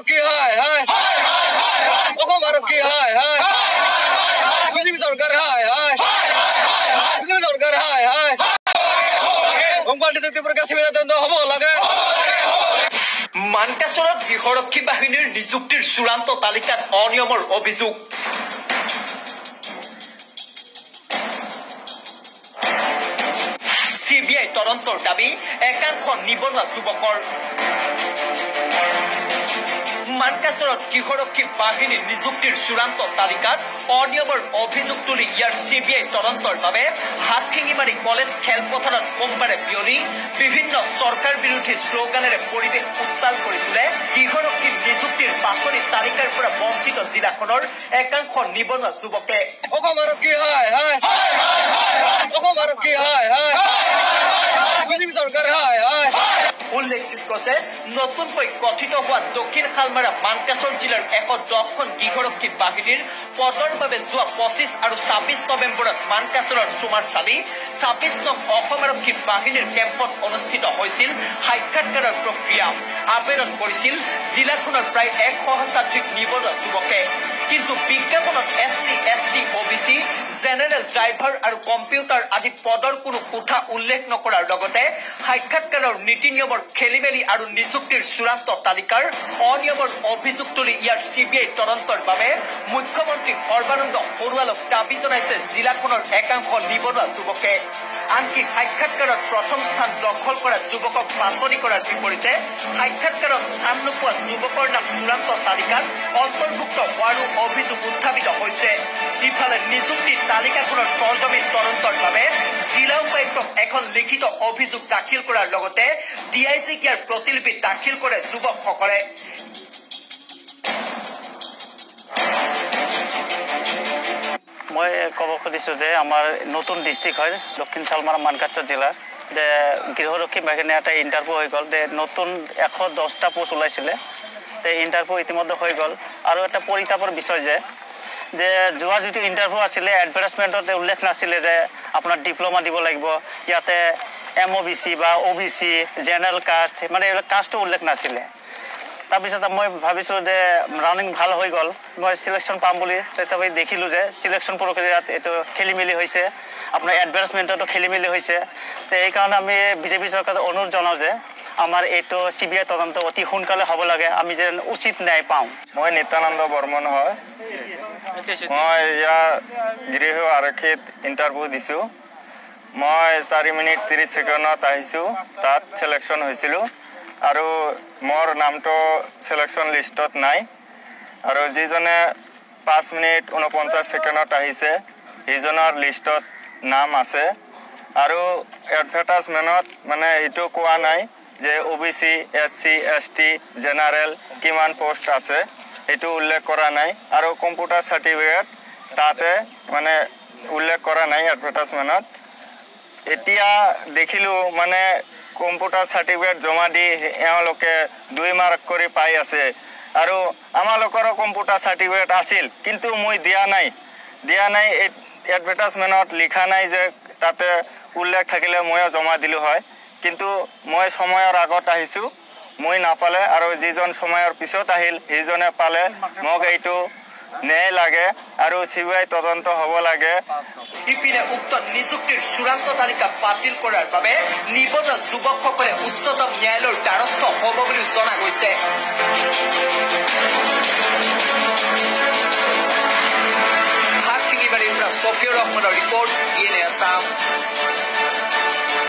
কি হায় হায় অসমৰ কি হায় হায় বিজেপি চৰকাৰ হায় হায় বিজেপি চৰকাৰ হায় হায় সংবাদ নিযুক্তি প্ৰক্ৰিয়া চিবিল হ'ব লাগে মানকাচৰত গৃহৰক্ষী বাহিনীৰ নিযুক্তিৰ চূড়ান্ত তালিকাত অনিয়মৰ অভিযোগ CBI তদন্তৰ দাবী একাংশ নিবনুৱা যুৱকৰ মানকাচৰত গৃহৰক্ষী বাহিনীৰ নিযুক্তিৰ চূড়ান্ত তালিকাত অনিয়মৰ অভিযোগ তুলি ইয়াৰ CBI তদন্তৰ বাবে হাতশিঙিমাৰী কলেজ খেলপথাৰত সোমবাৰে বিয়লি বিভিন্ন চৰকাৰ বিৰোধী শ্লোগানেৰে পৰিৱেশ উত্তাল কৰি তোলে গৃহৰক্ষী নিযুক্তিৰ বাছনি তালিকাৰ পৰা বঞ্চিত জিলাখনৰ একাংশ নিবনুৱা যুৱকে অসমৰ কি হায় হায় অসমৰ কি হায় হায় বিজেপি চৰকাৰ হায় হায় উল্লেখযোগ্য যে নতুনকৈ গঠিত হোৱা দক্ষিণ শালমাৰা মানকাচৰ জিলাৰ 110খন গৃহৰক্ষী বাহিনীৰ পদৰ বাবে যোৱা 25 আৰু 26 নৱেম্বৰত মানকাচৰৰ চুমাৰচালি 26 নং অসম আৰক্ষী বাহিনীৰ কেম্পত অনুষ্ঠিত হৈছিল সাক্ষাৎকাৰৰ প্ৰক্ৰিয়া আবেদন কৰিছিল জিলাখনৰ প্ৰায় 100 নিবনুৱা যুৱকে কিন্তু বিজ্ঞাপনত SC OBC জেনেৰেল ড্ৰাইভাৰ আৰু কম্পিউটাৰ আদি পদৰ কোনো কোঠা উল্লেখ নকৰাৰ লগতে সাক্ষাৎকাৰৰ নীতি নিয়মৰ খেলিমেলি আৰু নিযুক্তিৰ চূড়ান্ত তালিকাৰ অনিয়মৰ অভিযোগ তুলি ইয়াৰ CBI তদন্তৰ বাবে মুখ্যমন্ত্ৰী সৰ্বানন্দ সোণোৱালক দাবী জনাইছে জিলাখনৰ একাংশ নিবনুৱা যুৱকে আনকি সাক্ষাৎকাৰত প্ৰথম স্থান দখল কৰা যুৱকক বাছনি কৰাৰ বিপৰীতে সাক্ষাৎকাৰত স্থান নোপোৱা যুৱকৰ নাম চূড়ান্ত তালিকাত অন্তৰ্ভুক্ত হোৱাৰো অভিযোগ উত্থাপিত হৈছে ইফালে নিযুক্তি তালিকাখনৰ সৰজমিন তদন্তৰ বাবে জিলা উপায়ুক্তক এখন লিখিত অভিযোগ দাখিল কৰাৰ লগতে DIC ইয়াৰ প্ৰতিলিপি দাখিল কৰে যুৱকসকলে মই ক'ব খুজিছোঁ যে আমাৰ নতুন ডিষ্ট্ৰিক্ট হয় দক্ষিণ শালমাৰা মানকাচৰ জিলাৰ যে গৃহৰক্ষী বাহিনী এটা ইণ্টাৰভিউ হৈ গ'ল যে নতুন 110টা পোষ্ট ওলাইছিলে তে ইণ্টাৰভিউ ইতিমধ্যে হৈ গ'ল আৰু এটা পৰিতাপৰ বিষয় যে যোৱা যিটো ইণ্টাৰভিউ আছিলে এডভাৰটাইজমেণ্টত উল্লেখ নাছিলে যে আপোনাৰ ডিপ্ল'মা দিব লাগিব ইয়াতে MOBC বা OBC জেনেৰেল কাষ্ট মানে এইবিলাক কাষ্টটো উল্লেখ নাছিলে তাৰপিছত মই ভাবিছোঁ যে ৰাউণ্ডিং ভাল হৈ গ'ল মই চিলেকশ্যন পাম বুলি তথাপি দেখিলোঁ যে চিলেকশ্যন প্ৰক্ৰিয়াত এইটো খেলিমেলি হৈছে আপোনাৰ এডভাৰটাইজমেণ্টতো খেলিমেলি হৈছে তো এইকাৰণে আমি বিজেপি চৰকাৰক অনুৰোধ জনাওঁ যে আমাৰ এইটো CBI তদন্ত অতি সোনকালে হ'ব লাগে আমি যেন উচিত ন্যায় পাওঁ মই নিত্যানন্দ বৰ্মন হয় মই ইয়াৰ গৃহ আৰক্ষীত ইণ্টাৰভিউ দিছোঁ মই 4 মিনিট 30 ছেকেণ্ডত আহিছোঁ তাত চিলেকশ্যন হৈছিলোঁ আৰু মোৰ নামটো চিলেকশ্যন লিষ্টত নাই আৰু যিজনে 5 মিনিট 49 ছেকেণ্ডত আহিছে সেইজনৰ লিষ্টত নাম আছে আৰু এডভাৰটাইজমেণ্টত মানে এইটো কোৱা নাই যে OBC SC ST জেনাৰেল কিমান পোষ্ট আছে এইটো উল্লেখ কৰা নাই আৰু কম্পিউটাৰ চাৰ্টিফিকেট তাতে মানে উল্লেখ কৰা নাই এডভাৰটাইজমেণ্টত এতিয়া দেখিলোঁ মানে কম্পিউটাৰ চাৰ্টিফিকেট জমা দি এওঁলোকে 2 মাৰ্ক কৰি পাই আছে আৰু আমালোকৰো কম্পিউটাৰ চাৰ্টিফিকেট আছিল কিন্তু মই দিয়া নাই এডভাৰটাইজমেণ্টত লিখা নাই যে তাতে উল্লেখ থাকিলে ময়ো জমা দিলোঁ হয় কিন্তু মই সময়ৰ আগত আহিছোঁ মই নাপালে আৰু যিজন সময়ৰ পিছত আহিল সেইজনে পালে মোক এইটো ন্যায় লাগে আৰু CBI তদন্ত হ'ব লাগে ইপিনে উক্ত নিযুক্তিৰ চূড়ান্ত তালিকা বাতিল কৰাৰ বাবে নিবনুৱা যুৱকসকলে উচ্চতম ন্যায়ালয়ৰ দ্বাৰস্থ হ'ব বুলি জনা গৈছে হাতশিঙিমাৰীৰ পৰা ছফিউৰ ৰহমানৰ ৰিপৰ্ট DNA আসাম